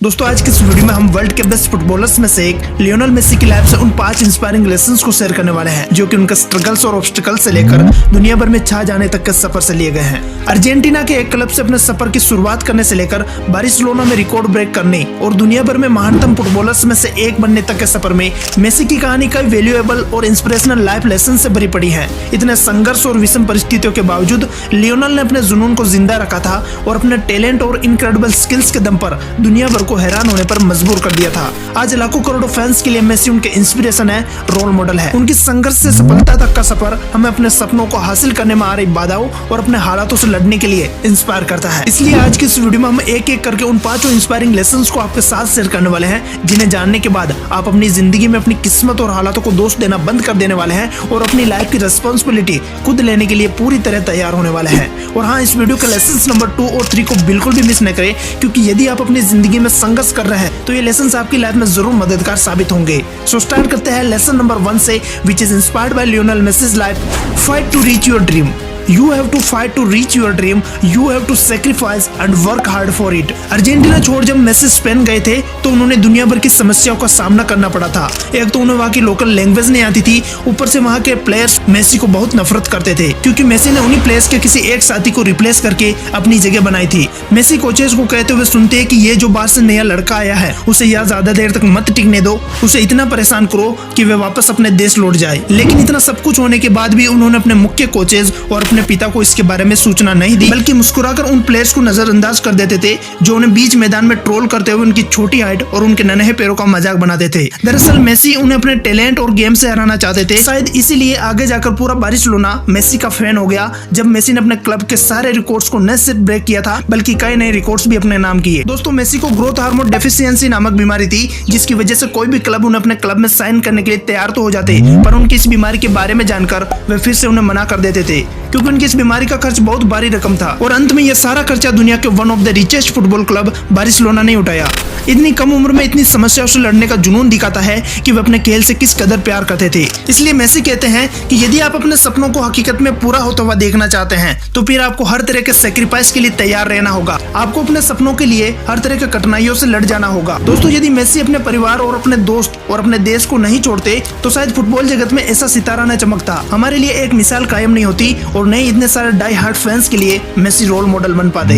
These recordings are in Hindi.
दोस्तों आज के इस वीडियो में हम वर्ल्ड के बेस्ट फुटबॉलर्स में से एक लियोनेल मेसी की लाइफ से उन 5 इंस्पायरिंग लेसन्स को शेयर करने वाले हैं जो कि उनके स्ट्रगल्स और ऑब्स्टिकल से लेकर दुनिया भर में छा जाने तक के सफर से लिए गए हैं। अर्जेंटीना के एक क्लब से अपने सफर की शुरुआत करने से लेकर बार्सिलोना में रिकॉर्ड ब्रेक करने और दुनिया भर में महानतम फुटबॉलर्स में से एक बनने तक के सफर में मेसी की कहानी कई वैल्यूएबल और इंस्पिरेशनल लाइफ लेसन से भरी पड़ी है। इतने संघर्ष और विषम परिस्थितियों के बावजूद लियोनेल ने अपने जुनून को जिंदा रखा था और अपने टैलेंट और इनक्रेडिबल स्किल्स के दम पर दुनिया भर को हैरान होने पर मजबूर कर दिया था। आज लाखों करोड़ों फैंस के लिए मेसी उनके इंस्पिरेशन है, रोल मॉडल है। उनकी संघर्ष से सफलता तक का सफर हमें अपने सपनों को हासिल करने में आ रही बाधाओं और अपने हालातों से लड़ने के लिए इंस्पायर करता है। इसलिए आज की इस वीडियो में हम एक एक करके उन 5 इंस्पायरिंग लेसन्स को आपके साथ शेयर करने वाले हैं, जिन्हें जानने के बाद आप अपनी जिंदगी में अपनी किस्मत और हालातों को दोष देना बंद कर देने वाले हैं और अपनी लाइफ की रिस्पॉन्सिबिलिटी खुद लेने के लिए पूरी तरह तैयार होने वाले हैं। और हाँ, इस वीडियो के लेसन्स नंबर 2 और 3 को बिल्कुल भी मिस न करें, क्योंकि यदि आप अपनी जिंदगी में संघर्ष कर रहे हैं तो ये लेसन्स आपकी लाइफ में जरूर मददगार साबित होंगे। सो स्टार्ट करते हैं लेसन नंबर 1 से, which is inspired by Lionel Messi's life. Fight to reach your dream. You have to fight to reach your dream. You have to sacrifice and work hard for it. Argentina छोड़ जब मेसी स्पेन गए थे तो उन्होंने दुनिया भर की समस्याओं का सामना करना पड़ा था। एक तो उन्हें वहाँ की लोकल लैंग्वेज नहीं आती थी, ऊपर से वहाँ के प्लेयर्स मेसी को बहुत नफरत करते थे क्योंकि मेसी ने उन्हीं प्लेयर्स के किसी एक साथी को रिप्लेस करके अपनी जगह बनाई थी। मेसी कोचेस को कहते हुए सुनते हैं कि ये जो बाहर से नया लड़का आया है उसे यहाँ ज्यादा देर तक मत टिकने दो, उसे इतना परेशान करो कि वे वापस अपने देश लौट जाए। लेकिन इतना सब कुछ होने के बाद भी उन्होंने अपने मुख्य कोचेस और अपने पिता को इसके बारे में सूचना नहीं दी, बल्कि मुस्कुराकर उन प्लेयर्स को नजरअंदाज कर देते थे जो उन्हें बीच मैदान में ट्रोल करते हुए उनकी छोटी हाइट और उनके नन्हे पैरों का मजाक बनाते थे। दरअसल मेसी उन्हें अपने टैलेंट और गेम से हराना चाहते थे। शायद इसीलिए आगे जाकर पूरा बार्सिलोना मेसी का फैन हो गया जब मेसी ने अपने क्लब के सारे रिकॉर्ड्स को न सिर्फ ब्रेक किया था बल्कि कई नए रिकॉर्ड्स भी अपने नाम किए। दोस्तों, मेसी को ग्रोथ हार्मोन डेफिशिएंसी नामक बीमारी थी, जिसकी वजह से कोई भी क्लब उन्हें अपने क्लब में साइन करने के लिए तैयार तो हो जाते, पर उनकी इस बीमारी के बारे में जानकर वे फिर से उन्हें मना कर देते थे क्योंकि उनकी इस बीमारी का खर्च बहुत भारी रकम था और अंत में यह सारा खर्चा दुनिया के one of the richest football club Barcelona ने उठाया। इतनी कम उम्र में इतनी समस्याओं से लड़ने का जुनून दिखाता है कि वे अपने खेल से किस कदर प्यार करते थे। इसलिए मेसी कहते हैं कि यदि आप अपने सपनों को हकीकत में पूरा होता हुआ देखना चाहते हैं तो फिर आपको हर तरह के सेक्रीफाइस के लिए तैयार रहना होगा। आपको अपने सपनों के लिए हर तरह के कठिनाइयों से लड़ जाना होगा। दोस्तों, यदि मेसी अपने परिवार और अपने दोस्त और अपने देश को नहीं छोड़ते तो शायद फुटबॉल जगत में ऐसा सितारा न चमकता, हमारे लिए एक मिसाल कायम नहीं होती और नहीं इतने सारे डाई हार्ड फैंस के लिए मेसी रोल मॉडल बन पाते।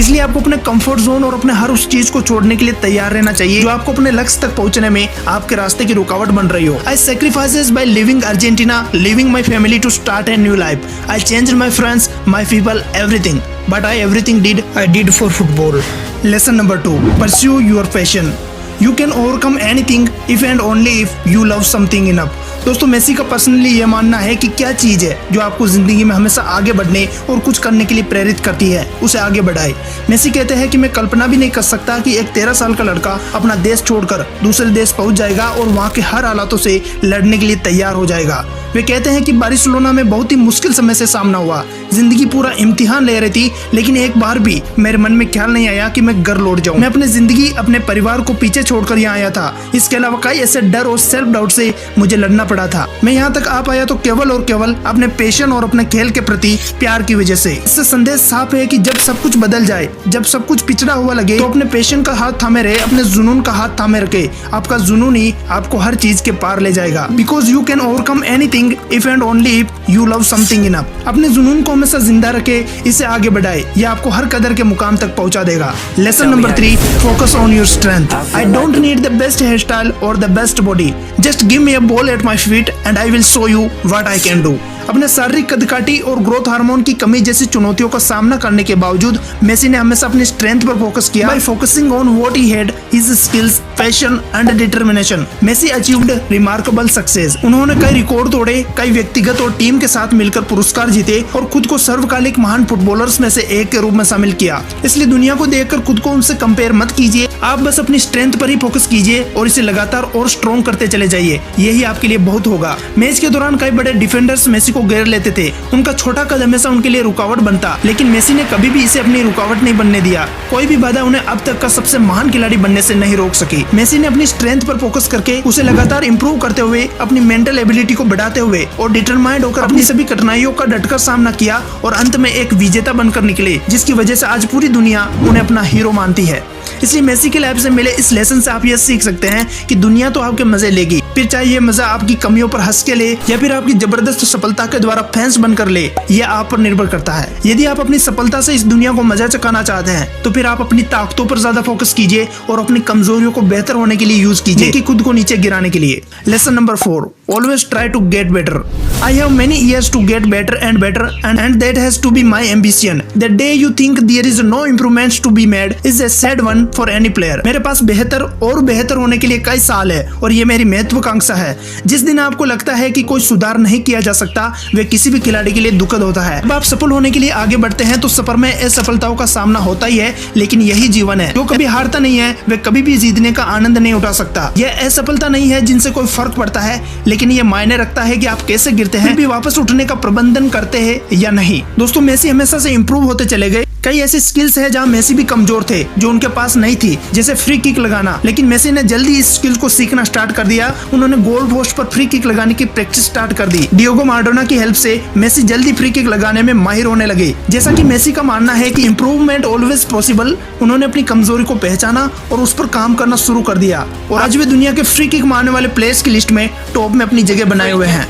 इसलिए आपको अपने कंफर्ट जोन और अपने हर उस चीज को छोड़ने के लिए तैयार रहना चाहिए जो आपको अपने लक्ष्य तक पहुंचने में आपके रास्ते की रुकावट बन रही हो। I sacrifices by living Argentina, living my family to start a new life. I changed my friends, my people, everything, but I everything I did for football. Lesson number 2, pursue your passion. You can overcome anything if and only if you love something enough। दोस्तों, मेसी का पर्सनली ये मानना है कि क्या चीज है जो आपको जिंदगी में हमेशा आगे बढ़ने और कुछ करने के लिए प्रेरित करती है, उसे आगे बढ़ाए। मेसी कहते हैं कि मैं कल्पना भी नहीं कर सकता कि एक 13 साल का लड़का अपना देश छोड़कर दूसरे देश पहुंच जाएगा और वहाँ के हर हालातों से लड़ने के लिए तैयार हो जाएगा। वे कहते हैं कि बार्सिलोना में बहुत ही मुश्किल समय से सामना हुआ, जिंदगी पूरा इम्तिहान ले रही थी, लेकिन एक बार भी मेरे मन में ख्याल नहीं आया कि मैं घर लौट जाऊं। मैं अपनी जिंदगी अपने परिवार को पीछे छोड़कर यहाँ आया था। इसके अलावा कई ऐसे डर और सेल्फ डाउट से मुझे लड़ना पड़ा था। मैं यहाँ तक आ पाया तो केवल और केवल अपने पैशन और अपने खेल के प्रति प्यार की वजह से। इससे संदेश साफ है कि जब सब कुछ बदल जाए, जब सब कुछ पिछड़ा हुआ लगे, तो अपने पैशन का हाथ थामे रहे, अपने जुनून का हाथ थामे रखे। आपका जुनून ही आपको हर चीज के पार ले जाएगा। Because you can overcome anything if and only if you love something enough। अपने जुनून को हमेशा जिंदा रखे, इसे आगे बढ़ाए, यह आपको हर कदर के मुकाम तक पहुंचा देगा। Lesson number 3, focus on your strength. I don't need the best hair style और the best body, just give me a ball at my feet and I will show you what I can do. अपने शारीरिक कदकाठी और ग्रोथ हार्मोन की कमी जैसी चुनौतियों का सामना करने के बावजूद मेसी ने हमेशा अपनी स्ट्रेंथ पर फोकस किया। By focusing on what he had, his skills, passion and determination, Messi achieved remarkable success. उन्होंने कई रिकॉर्ड तोड़े, कई व्यक्तिगत और टीम के साथ मिलकर पुरस्कार जीते और खुद को सर्वकालिक महान फुटबॉलर्स में से एक के रूप में शामिल किया। इसलिए दुनिया को देखकर खुद को उनसे कंपेयर मत कीजिए, आप बस अपनी स्ट्रेंथ पर ही फोकस कीजिए और इसे लगातार और स्ट्रॉन्ग करते चले जाइए, यही आपके लिए बहुत होगा। मैच के दौरान कई बड़े डिफेंडर्स मेसी को घेर लेते थे, उनका छोटा कद हमेशा उनके लिए रुकावट बनता, लेकिन मेसी ने कभी भी इसे अपनी रुकावट नहीं बनने दिया। कोई भी बाधा उन्हें अब तक का सबसे महान खिलाड़ी बनने से नहीं रोक सकी। मेसी ने अपनी स्ट्रेंथ पर फोकस करके उसे लगातार इंप्रूव करते हुए, अपनी मेंटल एबिलिटी को बढ़ाते हुए और डिटरमाइंड होकर अपनी सभी कठिनाइयों का डटकर सामना किया किया और अंत में एक विजेता बनकर निकले, जिसकी वजह से आज पूरी दुनिया उन्हें अपना हीरो मानती है। इसलिए मेसी की लाइफ से मिले इस लेसन से आप ये सीख सकते हैं कि दुनिया तो आपके मजे लेगी, फिर चाहे ये मजा आपकी कमियों पर हंस के ले या फिर आपकी जबरदस्त सफलता के द्वारा फैंस बनकर ले, ये आप पर निर्भर करता है। यदि आप अपनी सफलता से इस दुनिया को मजा चखाना चाहते हैं तो फिर आप अपनी ताकतों पर ज्यादा फोकस कीजिए और अपनी कमजोरियों को बेहतर होने के लिए यूज कीजिए कि खुद को नीचे गिराने के लिए। Lesson number 4, always try to get better. I have many years to get better and and that has to be my ambition. The day you think there is no improvements to be made is a sad one for any player. मेरे पास बेहतर और बेहतर होने के लिए कई साल है और ये मेरी महत्वाकांक्षा है। जिस दिन आपको लगता है कि कोई सुधार नहीं किया जा सकता, वे किसी भी खिलाड़ी के लिए दुखद होता है। जब आप सफल होने के लिए आगे बढ़ते हैं तो सफर में असफलताओं का सामना होता ही है, लेकिन यही जीवन है। जो कभी हारता नहीं है वे कभी भी जीतने का आनंद नहीं उठा सकता। यह असफलता नहीं है जिनसे कोई फर्क पड़ता है, लेकिन ये मायने रखता है कि आप कैसे गिरते हैं, भी वापस उठने का प्रबंधन करते हैं या नहीं। दोस्तों, मेसी हमेशा से इंप्रूव होते चले गए। कई ऐसी स्किल्स है जहाँ मेसी भी कमजोर थे, जो उनके पास नहीं थी, जैसे फ्री किक लगाना, लेकिन मेसी ने जल्दी इस स्किल को सीखना स्टार्ट कर दिया। उन्होंने गोल पोस्ट पर फ्री किक लगाने की प्रैक्टिस स्टार्ट कर दी। डियोगो माराडोना की हेल्प से मेसी जल्दी फ्री किक लगाने में माहिर होने लगे। जैसा कि मेसी का मानना है कि इम्प्रूवमेंट ऑलवेज पॉसिबल, उन्होंने अपनी कमजोरी को पहचाना और उस पर काम करना शुरू कर दिया और आज वे दुनिया के फ्री किक मारने वाले प्लेयर्स की लिस्ट में टॉप में अपनी जगह बनाए हुए हैं।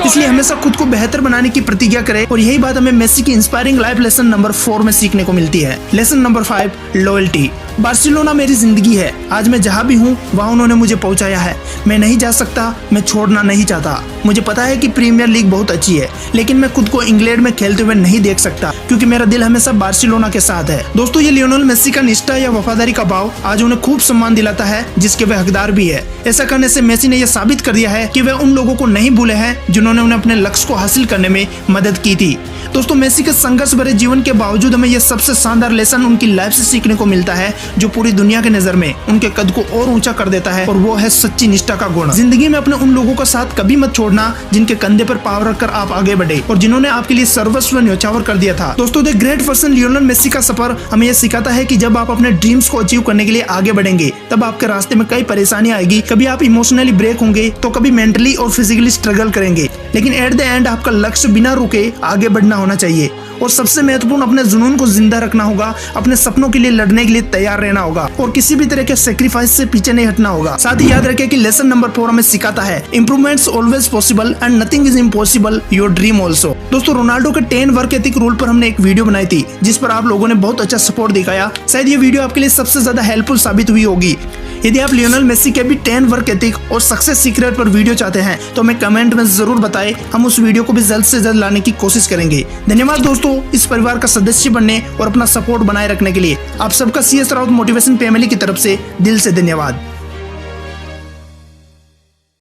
इसलिए हमेशा खुद को बेहतर बनाने की प्रतिज्ञा करें और यही बात हमें मेसी की इंस्पायरिंग लाइफ लेसन नंबर 4 में सीखने को मिलती है। Lesson number 5, loyalty. बार्सिलोना मेरी जिंदगी है। आज मैं जहाँ भी हूँ वहाँ उन्होंने मुझे पहुँचाया है। मैं नहीं जा सकता, मैं छोड़ना नहीं चाहता। मुझे पता है कि प्रीमियर लीग बहुत अच्छी है, लेकिन मैं खुद को इंग्लैंड में खेलते हुए नहीं देख सकता, क्योंकि मेरा दिल हमेशा बार्सिलोना के साथ है। दोस्तों, ये लियोनेल मेसी का निष्ठा या वफादारी का भाव आज उन्हें खूब सम्मान दिलाता है, जिसके वे हकदार भी है। ऐसा करने से मेसी ने यह साबित कर दिया है कि वे उन लोगों को नहीं भूले हैं जिन्होंने उन्हें अपने लक्ष्य को हासिल करने में मदद की थी। दोस्तों, मेसी के संघर्ष भरे जीवन के बावजूद हमें यह सबसे शानदार लेसन उनकी लाइफ से सीखने को मिलता है, जो पूरी दुनिया के नजर में उनके कद को और ऊंचा कर देता है, और वो है सच्ची निष्ठा का गुण। जिंदगी में अपने उन लोगों का साथ कभी मत छोड़ना जिनके कंधे पर पाव रखकर आप आगे बढ़े और जिन्होंने आपके लिए सर्वस्व न्योछावर कर दिया था। दोस्तों, the great person Lionel Messi का सफर हमें यह सिखाता है कि जब आप अपने ड्रीम्स को अचीव करने के लिए आगे बढ़ेंगे, तब आपके रास्ते में कई परेशानियां आएगी। कभी आप इमोशनली ब्रेक होंगे तो कभी मेंटली और फिजिकली स्ट्रगल करेंगे, लेकिन एट द एंड आपका लक्ष्य बिना रुके आगे बढ़ना होना चाहिए। और सबसे महत्वपूर्ण, अपने जुनून को जिंदा रखना होगा, अपने सपनों के लिए लड़ने के लिए तैयार रहना होगा और किसी भी तरह के सेक्रीफाइस से पीछे नहीं हटना होगा। साथ ही याद रखें कि लेसन नंबर 4 हमें सिखाता है improvements always possible and nothing is impossible your dream also. दोस्तों, रोनाल्डो के 10 वर्क एथिक रूल पर हमने एक वीडियो बनाई थी, जिस पर आप लोगों ने बहुत अच्छा सपोर्ट दिखाया। शायद ये वीडियो आपके लिए सबसे ज्यादा हेल्पफुल साबित हुई होगी। यदि आप लियोनेल मेसी के भी 10 वर्क एथिक और सक्सेस सीक्रेट पर वीडियो चाहते हैं तो हमें कमेंट में जरूर बताएं। हम उस वीडियो को भी जल्द से जल्द लाने की कोशिश करेंगे। धन्यवाद दोस्तों, इस परिवार का सदस्य बनने और अपना सपोर्ट बनाए रखने के लिए। आप सबका CS राउत मोटिवेशन फैमिली की तरफ से दिल से धन्यवाद।